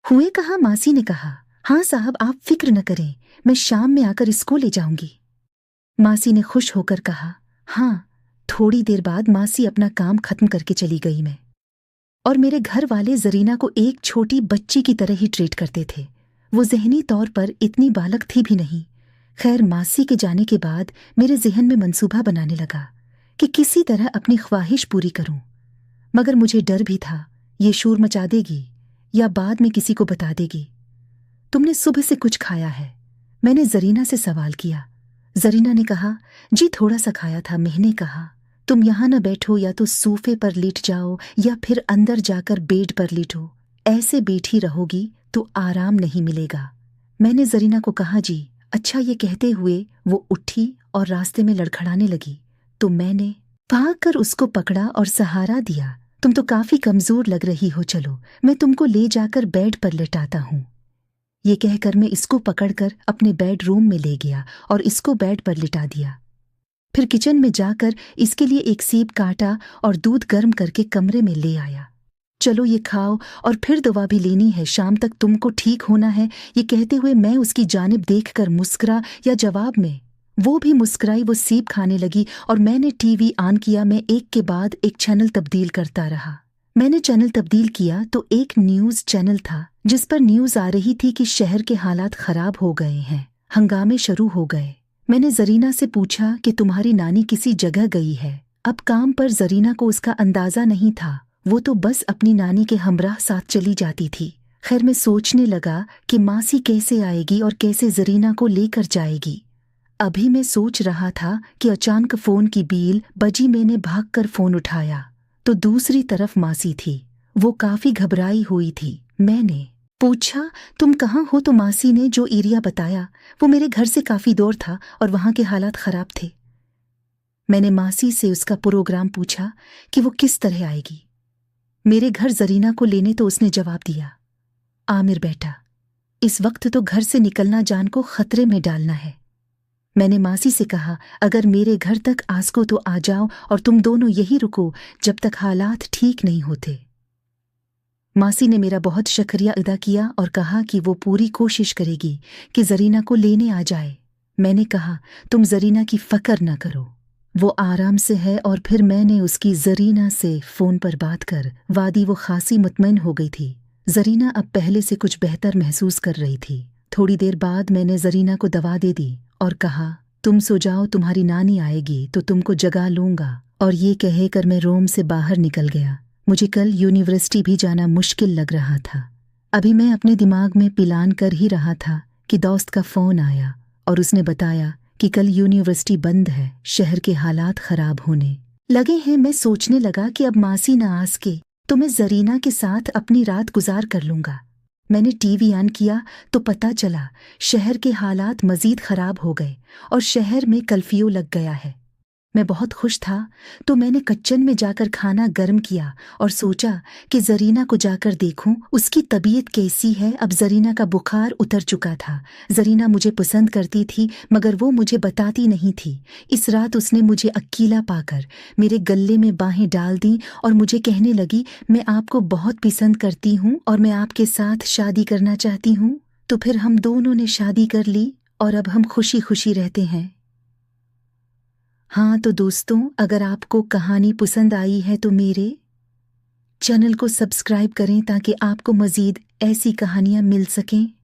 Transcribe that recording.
हुए कहा? मासी ने कहा। हाँ साहब, आप फिक्र न करें, मैं शाम में आकर इसको ले जाऊंगी। मासी ने खुश होकर कहा। हाँ, थोड़ी देर बाद मासी अपना काम खत्म करके चली गई। मैं और मेरे घर वाले जरीना को एक छोटी बच्ची की तरह ही ट्रीट करते थे। वो ज़हनी तौर पर इतनी बालक थी भी नहीं। खैर, मासी के जाने के बाद मेरे जहन में मंसूबा बनाने लगा कि किसी तरह अपनी ख्वाहिश पूरी करूं, मगर मुझे डर भी था ये शोर मचा देगी या बाद में किसी को बता देगी। तुमने सुबह से कुछ खाया है? मैंने जरीना से सवाल किया। जरीना ने कहा, जी थोड़ा सा खाया था। मैंने कहा, तुम यहाँ न बैठो, या तो सोफे पर लेट जाओ या फिर अंदर जाकर बेड पर लेटो। ऐसे बैठी रहोगी तो आराम नहीं मिलेगा। मैंने जरीना को कहा, जी अच्छा। ये कहते हुए वो उठी और रास्ते में लड़खड़ाने लगी, तो मैंने भागकर उसको पकड़ा और सहारा दिया। तुम तो काफी कमजोर लग रही हो, चलो मैं तुमको ले जाकर बेड पर लेटाता हूँ। ये कहकर मैं इसको पकड़कर अपने बेडरूम में ले गया और इसको बेड पर लिटा दिया। फिर किचन में जाकर इसके लिए एक सेब काटा और दूध गर्म करके कमरे में ले आया। चलो ये खाओ, और फिर दवा भी लेनी है, शाम तक तुमको ठीक होना है। ये कहते हुए मैं उसकी जानिब देखकर मुस्कुरा, या जवाब में वो भी मुस्कुराई। वो सेब खाने लगी और मैंने टीवी ऑन किया। मैं एक के बाद एक चैनल तब्दील करता रहा। मैंने चैनल तब्दील किया तो एक न्यूज़ चैनल था जिस पर न्यूज़ आ रही थी कि शहर के हालात खराब हो गए हैं, हंगामे शुरू हो गए। मैंने जरीना से पूछा कि तुम्हारी नानी किसी जगह गई है। अब काम पर जरीना को उसका अंदाजा नहीं था, वो तो बस अपनी नानी के हमराह साथ चली जाती थी। खैर, मैं सोचने लगा कि मासी कैसे आएगी और कैसे जरीना को लेकर जाएगी। अभी मैं सोच रहा था कि अचानक फोन की बील बजी। मैंने भागकर फोन उठाया तो दूसरी तरफ मासी थी। वो काफी घबराई हुई थी। मैंने पूछा, तुम कहाँ हो? तो मासी ने जो एरिया बताया वो मेरे घर से काफी दूर था और वहां के हालात खराब थे। मैंने मासी से उसका प्रोग्राम पूछा कि वो किस तरह आएगी मेरे घर जरीना को लेने, तो उसने जवाब दिया, आमिर बेटा, इस वक्त तो घर से निकलना जान को खतरे में डालना है। मैंने मासी से कहा, अगर मेरे घर तक आ सको तो आ जाओ और तुम दोनों यही रुको जब तक हालात ठीक नहीं होते। मासी ने मेरा बहुत शुक्रिया अदा किया और कहा कि वो पूरी कोशिश करेगी कि जरीना को लेने आ जाए। मैंने कहा, तुम जरीना की फिक्र न करो, वो आराम से है। और फिर मैंने उसकी जरीना से फ़ोन पर बात कर वादी वो खासी मुतमईन हो गई थी। जरीना अब पहले से कुछ बेहतर महसूस कर रही थी। थोड़ी देर बाद मैंने जरीना को दवा दे दी और कहा, तुम सो जाओ, तुम्हारी नानी आएगी तो तुमको जगा लूंगा। और ये कहकर मैं रूम से बाहर निकल गया। मुझे कल यूनिवर्सिटी भी जाना मुश्किल लग रहा था। अभी मैं अपने दिमाग में प्लान कर ही रहा था कि दोस्त का फ़ोन आया और उसने बताया कि कल यूनिवर्सिटी बंद है, शहर के हालात खराब होने लगे हैं। मैं सोचने लगा कि अब मासी न आ सके तो मैं जरीना के साथ अपनी रात गुजार कर लूंगा। मैंने टीवी ऑन किया तो पता चला शहर के हालात मजीद खराब हो गए और शहर में कर्फ्यू लग गया है। मैं बहुत खुश था तो मैंने किचन में जाकर खाना गर्म किया और सोचा कि जरीना को जाकर देखूं उसकी तबीयत कैसी है। अब जरीना का बुखार उतर चुका था। जरीना मुझे पसंद करती थी मगर वो मुझे बताती नहीं थी। इस रात उसने मुझे अकेला पाकर मेरे गले में बाहें डाल दी और मुझे कहने लगी, मैं आपको बहुत पसंद करती हूँ और मैं आपके साथ शादी करना चाहती हूँ। तो फिर हम दोनों ने शादी कर ली और अब हम खुशी खुशी रहते हैं। हाँ तो दोस्तों, अगर आपको कहानी पसंद आई है तो मेरे चैनल को सब्सक्राइब करें ताकि आपको मज़ीद ऐसी कहानियाँ मिल सकें।